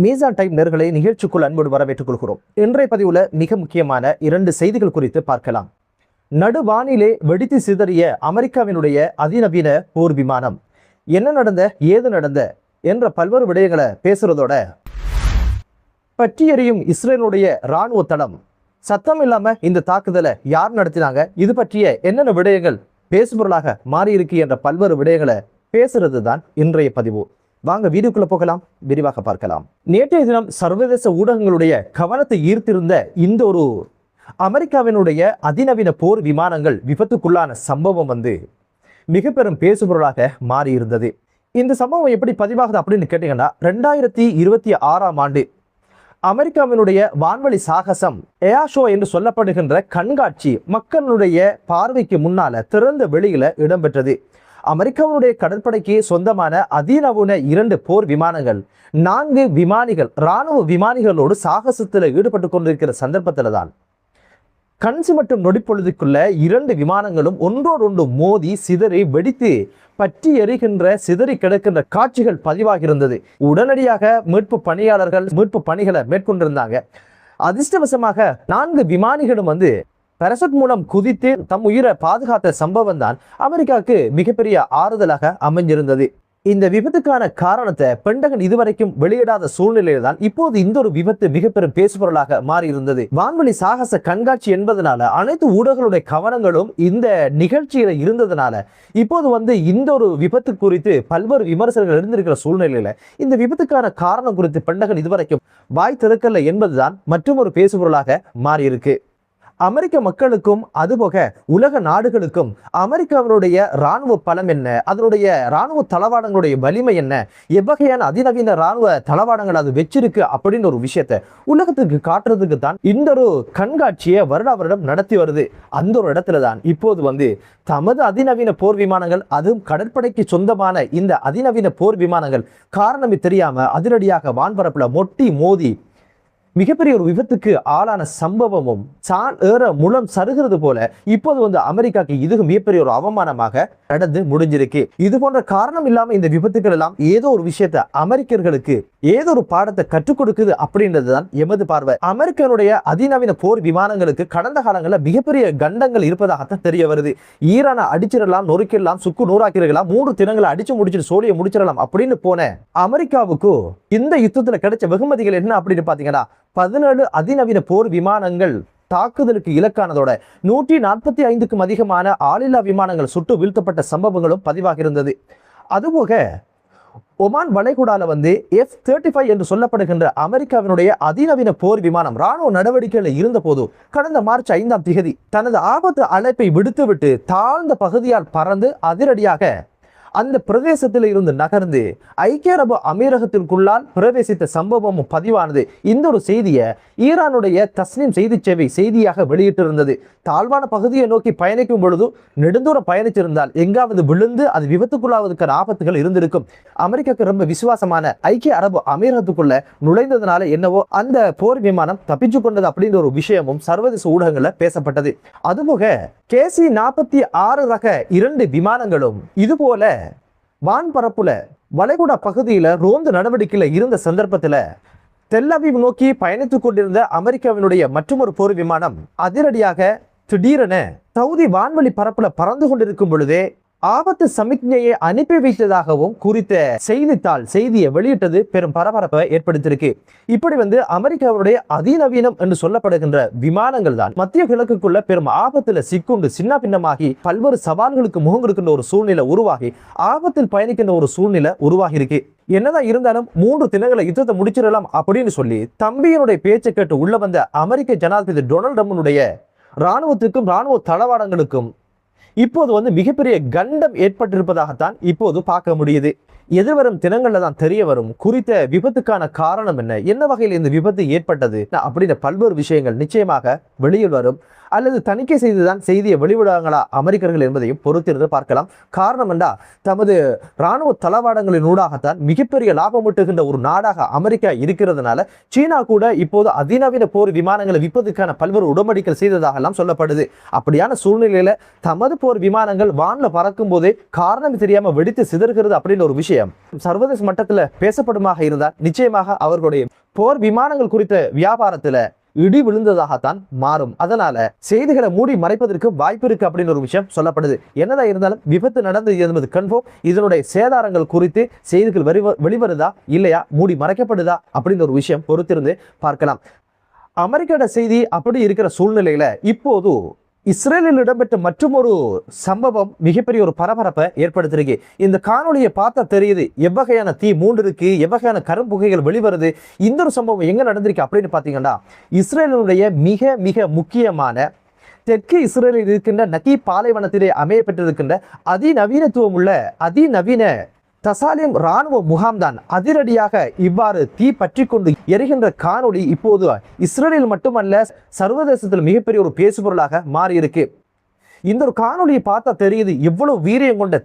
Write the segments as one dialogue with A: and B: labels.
A: மீசான் டைம் நேர்களை நிகழ்ச்சிக்குள் அன்போடு வரவேற்றுக் கொள்கிறோம். இன்றைய பதிவுல மிக முக்கியமான 2 செய்திகள் குறித்து பார்க்கலாம். நடுவானிலே வெடித்து சிதறிய அமெரிக்காவினுடைய அதிநவீன போர் விமானம், என்ன நடந்த ஏது நடந்த என்ற பல்வேறு விடயங்களை பேசுறதோட, பற்றி எறியும் இஸ்ரேலுடைய இராணுவ தளம், சத்தம் இல்லாம இந்த தாக்குதலை யார் நடத்தினாங்க, இது பற்றிய என்னென்ன விடயங்கள் பேசுபொருளாக மாறியிருக்கு என்ற பல்வேறு விடயங்களை பேசுறது தான் இன்றைய பதிவு. வாங்க வீடியோக்குள்ள போகலாம், விரிவாக பார்க்கலாம். நேற்றைய தினம் சர்வதேச ஊடகங்களுடைய கவனத்தை ஈர்த்திருந்த இந்த ஒரு அமெரிக்காவினுடைய அதிநவீன போர் விமானங்கள் விபத்துக்குள்ளான சம்பவம் மிக பெரும் பேசுபொருளாக மாறியிருந்தது. இந்த சம்பவம் எப்படி பதிவாகுது அப்படின்னு கேட்டீங்கன்னா, 2026ஆம் ஆண்டு அமெரிக்காவினுடைய வான்வழி சாகசம் ஏஷோ என்று சொல்லப்படுகின்ற கண்காட்சி மக்களுடைய பார்வைக்கு முன்னால திறந்த வெளியில இடம்பெற்றது. அமெரிக்காவுடைய கடற்படைக்கு சொந்தமான அதிநவீன 2 போர் விமானங்கள் 4 விமானிகள் இராணுவ விமானிகளோடு சாகசத்தில் ஈடுபட்டு கொண்டிருக்கிற சந்தர்ப்பத்தில் தான் கண்சி மற்றும் நொடிப்பொழுதுக்குள்ள 2 விமானங்களும் ஒன்றோடொன்று மோதி சிதறி வெடித்து பற்றி எரிகின்ற சிதறி கிடக்கின்ற காட்சிகள் பதிவாகியிருந்தது. உடனடியாக மீட்பு பணியாளர்கள் மீட்பு பணிகளை மேற்கொண்டிருந்தாங்க. அதிர்ஷ்டவசமாக 4 விமானிகளும் பேரசூட் மூலம் குதித்து தம் உயிரை பாதுகாத்த சம்பவம் தான் அமெரிக்காவுக்கு மிகப்பெரிய ஆறுதலாக அமைஞ்சிருந்தது. இந்த விபத்துக்கான காரணத்தை பென்டகன் இதுவரைக்கும் வெளியிடாத சூழ்நிலையில் தான் இப்போது இந்த ஒரு விபத்து மிக பெரும் பேசுபொருளாக மாறி இருந்தது. வான்வழி சாகச கண்காட்சி என்பதனால அனைத்து ஊடகங்களுடைய கவனங்களும் இந்த நிகழ்ச்சியில இருந்ததுனால இப்போது இந்த ஒரு விபத்து குறித்து பல்வேறு விமர்சனங்கள் இருந்திருக்கிற சூழ்நிலையில இந்த விபத்துக்கான காரணம் குறித்து பென்டகன் இதுவரைக்கும் வாய் திறக்கல என்பதுதான் மற்றும் ஒரு பேசுபொருளாக மாறி இருக்கு. அமெரிக்க மக்களுக்கும் அதுபோக உலக நாடுகளுக்கும் அமெரிக்காவினுடைய இராணுவ பலம் என்ன, அதனுடைய இராணுவ தளவாடங்களுடைய வலிமை என்ன, எவ்வகையான அதிநவீன இராணுவ தளவாடங்கள் அது வச்சிருக்கு அப்படின்னு ஒரு விஷயத்தை உலகத்துக்கு காட்டுறதுக்கு தான் இந்த ஒரு கண்காட்சியை வருடம் நடத்தி வருது. அந்த ஒரு இடத்துல தான் இப்போது தமது அதிநவீன போர் விமானங்கள், அதுவும் கடற்படைக்கு சொந்தமான இந்த அதிநவீன போர் விமானங்கள் காரணமே தெரியாம அதிரடியாக வான்பரப்புல மொட்டி மோதி மிகப்பெரிய ஒரு விபத்துக்கு ஆளான சம்பவமும் சான் ஏற முலம் சருகிறது போல இப்போது அமெரிக்காக்கு இது மிகப்பெரிய ஒரு அவமானமாக நடந்து முடிஞ்சிருக்கு. இது போன்ற காரணம் இல்லாம இந்த விபத்துக்கள் எல்லாம் ஏதோ ஒரு விஷயத்த அமெரிக்கர்களுக்கு ஏதோ ஒரு பாடத்தை கற்றுக் கொடுக்குது அப்படின்றதுதான் எமது பார்வை. அமெரிக்கனுடைய அதிநவீன போர் விமானங்களுக்கு கடந்த காலங்களில் மிகப்பெரிய கண்டங்கள் இருப்பதாகத்தான் தெரிய வருது. ஈரானை அடிச்சிடலாம், நொறுக்கிடலாம், சுக்கு நூறாக்கிடலாம், 3 தினங்களை அடிச்சு முடிச்சுட்டு சோழியை முடிச்சிடலாம் அப்படின்னு போன அமெரிக்காவுக்கு இந்த யுத்தத்துல கிடைச்ச வெகுமதிகள் என்ன அப்படின்னு பாத்தீங்கன்னா, 17 அதிநவீன போர் விமானங்கள் தாக்குதலுக்கு இலக்கானதோட 145க்கும் அதிகமான ஆளில்லா விமானங்கள் சுட்டு வீழ்த்தப்பட்ட சம்பவங்களும் பதிவாக இருந்தது. அதுபோக ஒமான் வளைகுடால F-35 என்று சொல்லப்படுகின்ற அமெரிக்காவினுடைய அதிநவீன போர் விமானம் ராணுவ நடவடிக்கையில் இருந்த போது கடந்த மார்ச் 5ஆம் தேதி தனது ஆபத்து அழைப்பை விடுத்துவிட்டு தாழ்ந்த பகுதியால் பறந்து அதிரடியாக அந்த பிரதேசத்தில் இருந்து நகர்ந்து ஐக்கிய அரபு அமீரகத்திற்குள்ளால் பிரவேசித்த சம்பவமும் பதிவானது. இந்த ஒரு செய்தியை ஈரானுடைய தஸ்னீம் செய்தி சேவை செய்தியாக வெளியிட்டிருந்தது. தாழ்வான பகுதியை நோக்கி பயணிக்கும் பொழுது நெடுந்தூரம் பயணிச்சிருந்தால் எங்காவது விழுந்து அது விபத்துக்குள்ளாவதற்கான ஆபத்துகள் இருந்திருக்கும். அமெரிக்காவுக்கு ரொம்ப விசுவாசமான ஐக்கிய அரபு அமீரகத்துக்குள்ள நுழைந்ததுனால என்னவோ அந்த போர் விமானம் தப்பிச்சு கொண்டது அப்படின்ற ஒரு விஷயமும் சர்வதேச ஊடகங்கள்ல பேசப்பட்டது. அதுபோக KC-46 ரக 2 விமானங்களும் இதுபோல வான்பரப்புல வளைகுடா பகுதியில ரோந்து நடவடிக்கையில இருந்த சந்தர்ப்பத்துல தெல் அவீவ் நோக்கி பயணித்துக் கொண்டிருந்த அமெரிக்காவினுடைய மற்றொரு போர் விமானம் அதிரடியாக திடீரென சவுதி வான்வழி பரப்புல பறந்து கொண்டிருக்கும் பொழுதே ஆபத்து சமிக்ஞையை அனுப்பி வைத்ததாகவும் குறித்த செய்தித்தாள் செய்தியை வெளியிட்டது பெரும் பரபரப்பை ஏற்படுத்தியிருக்கு. இப்படி அமெரிக்காவுடைய அதிநவீனம் என்று சொல்லப்படுகின்ற விமானங்கள் தான் மத்திய கிழக்குக்குள்ள பெரும் ஆபத்துல சிக்குண்டு சின்ன பின்னமாகி பல்வேறு சவால்களுக்கு முகம் கொடுக்கின்ற ஒரு சூழ்நிலை உருவாகி ஆபத்தில் பயணிக்கின்ற ஒரு சூழ்நிலை உருவாகி இருக்கு. என்னதான் இருந்தாலும் 3 தினங்களை யுத்தத்தை முடிச்சிடலாம் அப்படின்னு சொல்லி தம்பியினுடைய பேச்சை கேட்டு உள்ள வந்த அமெரிக்க ஜனாதிபதி டொனால்ட் ட்ரம்புடைய இராணுவத்துக்கும் இராணுவ தளவாடங்களுக்கும் இப்போது மிகப்பெரிய கண்டம் ஏற்பட்டிருப்பதாகத்தான் இப்போது பார்க்க முடியுது. எதிர்வரும் தினங்கள்ல தான் தெரிய வரும் குறித்த விபத்துக்கான காரணம் என்ன வகையில் இந்த விபத்து ஏற்பட்டது அப்படின்ற பல்வேறு விஷயங்கள் நிச்சயமாக வெளியில் வரும். அல்லது தணிக்கை செய்துதான் செய்தியை வெளிவிடுவாங்களா அமெரிக்கர்கள் என்பதையும் பொறுத்திருந்து பார்க்கலாம். காரணம் என்றா தமது இராணுவ தளவாடங்களின் ஊடாகத்தான் மிகப்பெரிய லாபம் ஈட்டுகின்ற ஒரு நாடாக அமெரிக்கா இருக்கிறதுனால சீனா கூட இப்போது அதிநவீன போர் விமானங்களை விற்பதற்கான பல்வேறு உடன்படிக்கை செய்ததாக எல்லாம் சொல்லப்படுது. அப்படியான சூழ்நிலையில தமது போர் விமானங்கள் வான்ல பறக்கும் போதே காரணம் தெரியாம வெடித்து சிதறுகிறது அப்படின்னு ஒரு விஷயம் சர்வதேச மட்டத்தில் பேசப்படுமாக இருந்தால் நிச்சயமாக அவர்களுடைய போர் விமானங்கள் குறித்த வியாபாரத்துல இடி விழுந்ததாகத்தான் மாறும். அதனால செய்திகளை மூடி மறைப்பதற்கு வாய்ப்பு இருக்கு அப்படின்னு ஒரு விஷயம் சொல்லப்படுது. என்னதான் இருந்தாலும் விபத்து நடந்தது என்பது கன்ஃபார்ம். இதனுடைய சேதாரங்கள் குறித்து செய்திகள் வெளிவருதா இல்லையா, மூடி மறைக்கப்படுதா அப்படின்னு ஒரு விஷயம் பொறுத்திருந்து பார்க்கலாம். அமெரிக்காவோட செய்தி அப்படி இருக்கிற சூழ்நிலையில இப்போது இஸ்ரேலில் இடம்பெற்ற மற்றொரு சம்பவம் மிகப்பெரிய ஒரு பரபரப்பை ஏற்படுத்திருக்கு. இந்த காணொலியை பார்த்தா தெரியுது எவ்வகையான தீ மூண்டு இருக்கு, எவ்வகையான கரும்புகைகள் வெளிவருது. இந்த ஒரு சம்பவம் எங்க நடந்திருக்கு அப்படின்னு பாத்தீங்கன்னா இஸ்ரேலினுடைய மிக மிக முக்கியமான தெற்கு இஸ்ரேலில் இருக்கின்ற நகி பாலைவனத்திலே அமைய பெற்றிருக்கின்ற அதிநவீனத்துவம் உள்ள அதிநவீன தசாலியம் இராணுவ முகாம்தான் அதிரடியாக இவ்வாறு தீ பற்றி கொண்டு எரிகின்ற காணொளி இப்போது இஸ்ரேலில் மட்டுமல்ல சர்வதேசத்தில் மிகப்பெரிய ஒரு பேசுபொருளாக மாறியிருக்கு. இந்த ஒரு காணொலியை பார்த்தா தெரியுது எவ்வளவு வீரியம் கொண்ட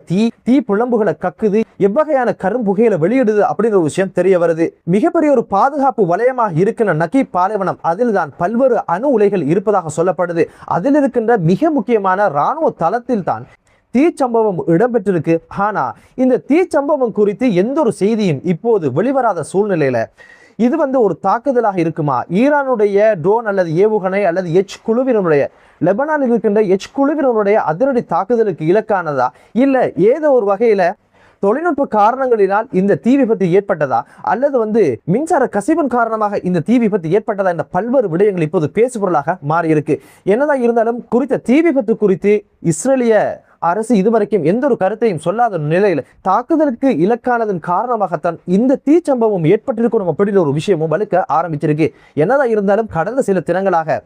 A: தீ பிளம்புகளை கக்குது, எவ்வகையான கரும்புகைகளை வெளியிடுது அப்படின்னு ஒரு விஷயம் தெரிய வருது. மிகப்பெரிய ஒரு பாதுகாப்பு வலயமாக இருக்கின்ற நகி பாலைவனம், அதில் தான் பல்வேறு அணு உலைகள் இருப்பதாக சொல்லப்படுது. அதில் இருக்கின்ற மிக முக்கியமான இராணுவ தளத்தில் தான் தீச்சம்பவம் இடம்பெற்றிருக்கு. ஆனா இந்த தீச்சம்பவம் குறித்து எந்த ஒரு செய்தியும் இப்போது வெளிவராத சூழ்நிலையில இது ஒரு தாக்குதலாக இருக்குமா, ஈரானுடைய ட்ரோன் அல்லது ஏவுகணை அல்லது எச் குழுவினுடைய லெபனானில் இருக்கின்ற எச் குழுவினுடைய அதிரடி தாக்குதலுக்கு இலக்கானதா, இல்ல ஏதோ ஒரு வகையில தொழில்நுட்ப காரணங்களினால் இந்த தீ விபத்து ஏற்பட்டதா, அல்லது மின்சார கசிவின் காரணமாக இந்த தீ விபத்து ஏற்பட்டதா என்ற பல்வேறு விடயங்கள் இப்போது பேசுபொருளாக மாறி இருக்கு. என்னதான் இருந்தாலும் குறித்த தீ விபத்து குறித்து இஸ்ரேலிய அரசு இதுவரைக்கும் எந்த ஒரு கருத்தையும் சொல்லாத நிலையில தாக்குதலுக்கு இலக்கானதன் காரணமாகத்தான் இந்த தீச்சம்பவம் ஏற்பட்டிருக்கணும் அப்படின்னு ஒரு விஷயமும் வலுக்க ஆரம்பிச்சிருக்கு. என்னதான் இருந்தாலும் கடந்த சில தினங்களாக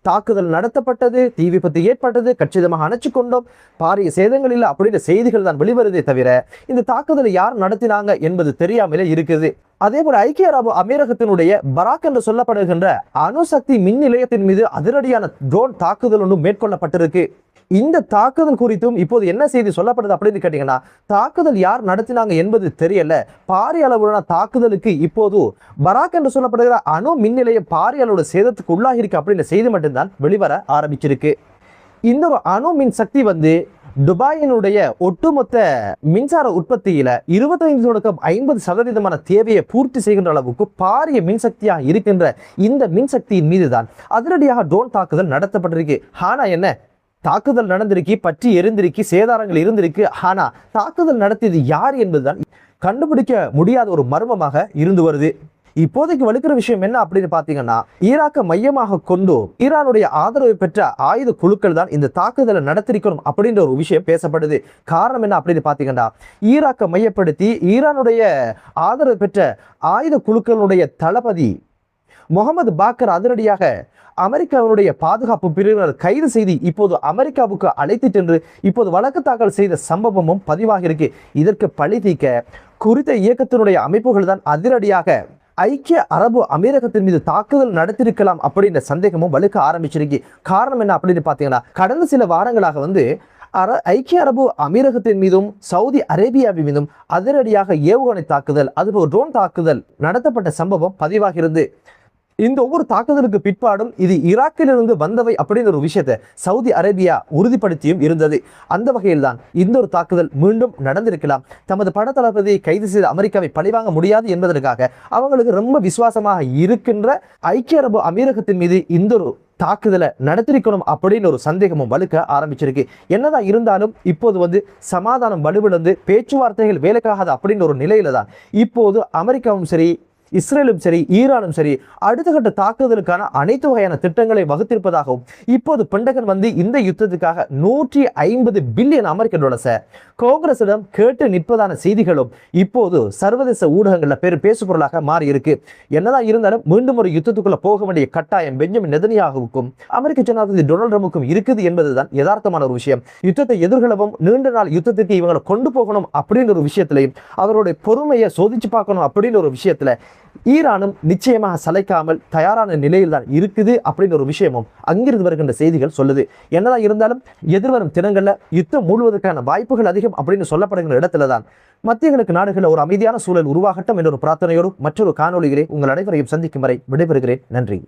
A: தாக்குதல் நடத்தப்பட்டது, தீ விபத்து ஏற்பட்டது, கச்சிதமாக அணைச்சு கொண்டோம், பாரிய சேதங்கள் இல்லை அப்படின்ற செய்திகள் தான் வெளிவருதே தவிர இந்த தாக்குதலை யார் நடத்தினாங்க என்பது தெரியாமலே இருக்குது. அதே போல ஐக்கிய அரபு அமீரகத்தினுடைய பராக் என்று சொல்லப்படுகின்ற அணுசக்தி மின் நிலையத்தின் மீது அதிரடியான ட்ரோன் தாக்குதல் ஒன்றும் மேற்கொள்ளப்பட்டிருக்கு. இந்த தாக்குதல் குறித்தும் இப்போது என்ன செய்தி சொல்லப்படுது அப்படின்னு கேட்டீங்கன்னா தாக்குதல் யார் நடத்தினாங்க என்பது தெரியல. பாரிய அளவுள்ள தாக்குதலுக்கு இப்போது பராக் என்று சொல்லப்படுகிற அணு மின் நிலையம் பாரிய அளவோட சேதத்துக்கு உள்ளாகி இருக்கு அப்படின்ற செய்தி மட்டும்தான் வெளிவர ஆரம்பிச்சிருக்கு. இந்த ஒரு அணு மின் சக்தி துபாயினுடைய ஒட்டுமொத்த மின்சார உற்பத்தியில 25-50% தேவையை பூர்த்தி செய்கின்ற அளவுக்கு பாரிய மின்சக்தியாக இருக்கின்ற இந்த மின்சக்தியின் மீதுதான் அதிரடியாக ட்ரோன் தாக்குதல் நடத்தப்பட்டிருக்கு. ஆனா என்ன தாக்குதல் நடந்திருக்கு, பற்றி எரிந்திருக்கு, சேதாரங்கள் இருந்திருக்கு. ஆனா தாக்குதல் நடத்தியது யார் என்பதுதான் கண்டுபிடிக்க முடியாத ஒரு மர்மமாக இருந்து வருது. இப்போதைக்கு வலுக்கிற விஷயம் என்ன அப்படின்னு பாத்தீங்கன்னா ஈராக்கை மையமாக கொண்டு ஈரானுடைய ஆதரவை பெற்ற ஆயுத குழுக்கள் தான் இந்த தாக்குதலை நடத்திருக்கணும் அப்படின்ற ஒரு விஷயம் பேசப்படுது. காரணம் என்ன அப்படின்னு பாத்தீங்கன்னா ஈராக்கை மையப்படுத்தி ஈரானுடைய ஆதரவு பெற்ற ஆயுத குழுக்களுடைய தளபதி முகமது பாக்கர் அதிரடியாக அமெரிக்காவினுடைய பாதுகாப்பு பிரிவினர் கைது செய்து இப்போது அமெரிக்காவுக்கு அழைத்து சென்று இப்போது வழக்கு தாக்கல் செய்த சம்பவமும் பதிவாகி இருக்கு. இதற்கு பழி தீர்க்க குறித்த இயக்கத்தினுடைய அமைப்புகள் தான் அதிரடியாக ஐக்கிய அரபு அமீரகத்தின் மீது தாக்குதல் நடத்திருக்கலாம் அப்படின்ற சந்தேகமும் வலுக்க ஆரம்பிச்சிருக்கு. காரணம் என்ன அப்படின்னு பாத்தீங்கன்னா கடந்த சில வாரங்களாக ஐக்கிய அரபு அமீரகத்தின் மீதும் சவுதி அரேபியாவின் மீதும் அதிரடியாக ஏவுகணை தாக்குதல் அதுபோல் ட்ரோன் தாக்குதல் நடத்தப்பட்ட சம்பவம் பதிவாகிறது. இந்த ஒவ்வொரு தாக்குதலுக்கு பிற்பாடும் இது ஈராக்கிலிருந்து வந்தவை அப்படின்ற ஒரு விஷயத்தை சவுதி அரேபியா உறுதிப்படுத்தியும் இருந்தது. அந்த வகையில் தான் இந்த ஒரு தாக்குதல் மீண்டும் நடந்திருக்கலாம். தமது படத்தளபதியை கைது செய்த அமெரிக்காவை பழிவாங்க முடியாது என்பதற்காக அவங்களுக்கு ரொம்ப விசுவாசமாக இருக்கின்ற ஐக்கிய அரபு அமீரகத்தின் மீது இந்த ஒரு தாக்குதலை நடத்திருக்கணும் அப்படின்னு ஒரு சந்தேகமும் வலுக்க ஆரம்பிச்சிருக்கு. என்னதான் இருந்தாலும் இப்போது சமாதானம் வலுவிழந்து பேச்சுவார்த்தைகள் வேலைக்காகாது அப்படின்னு ஒரு நிலையில தான் இப்போது அமெரிக்காவும் சரி இஸ்ரேலும் சரி ஈரானும் சரி அடுத்த கட்ட தாக்குதலுக்கான அனைத்து வகையான திட்டங்களை வகுத்திருப்பதாகவும் இப்போது பென்டகன் இந்த யுத்தத்துக்காக 150 பில்லியன் அமெரிக்க டாலர்ஸை காங்கிரசிடம் கேட்டு நிற்பதான செய்திகளும் இப்போது சர்வதேச ஊடகங்களில் பேசுபொருளாக மாறி இருக்கு. என்னதான் இருந்தாலும் மீண்டும் ஒரு யுத்தத்துக்குள்ள போக வேண்டிய கட்டாயம் பெஞ்சமின் நெதன்யாகுவுக்கும் அமெரிக்க ஜனாதிபதி டொனால்ட் ட்ரம்புக்கும் இருக்குது என்பதுதான் யதார்த்தமான ஒரு விஷயம். யுத்தத்தை எதிர்கொள்ளவும் நீண்ட நாள் யுத்தத்துக்கு இவங்களை கொண்டு போகணும் அப்படின்ற ஒரு விஷயத்திலையும் அவருடைய பொறுமையை சோதிச்சு பார்க்கணும் அப்படின்ற ஒரு விஷயத்துல ஈரானும் நிச்சயமாக சளைக்காமல் தயாரான நிலையில் தான் இருக்குது அப்படின்னு ஒரு விஷயமும் அங்கிருந்து வருகின்ற செய்திகள் சொல்லுது. என்னதான் இருந்தாலும் எதிர்வரும் தினங்கள்ல யுத்தம் மூழ்வதற்கான வாய்ப்புகள் அதிகம் அப்படின்னு சொல்லப்படுகிற இடத்துல தான் மத்திய கிழக்கு நாடுகளில் ஒரு அமைதியான சூழல் உருவாகட்டும் என்ற ஒரு பிரார்த்தனையோடு மற்றொரு காணொலியிலே உங்கள் அனைவரையும் சந்திக்கும் வரை விடைபெறுகிறேன். நன்றி.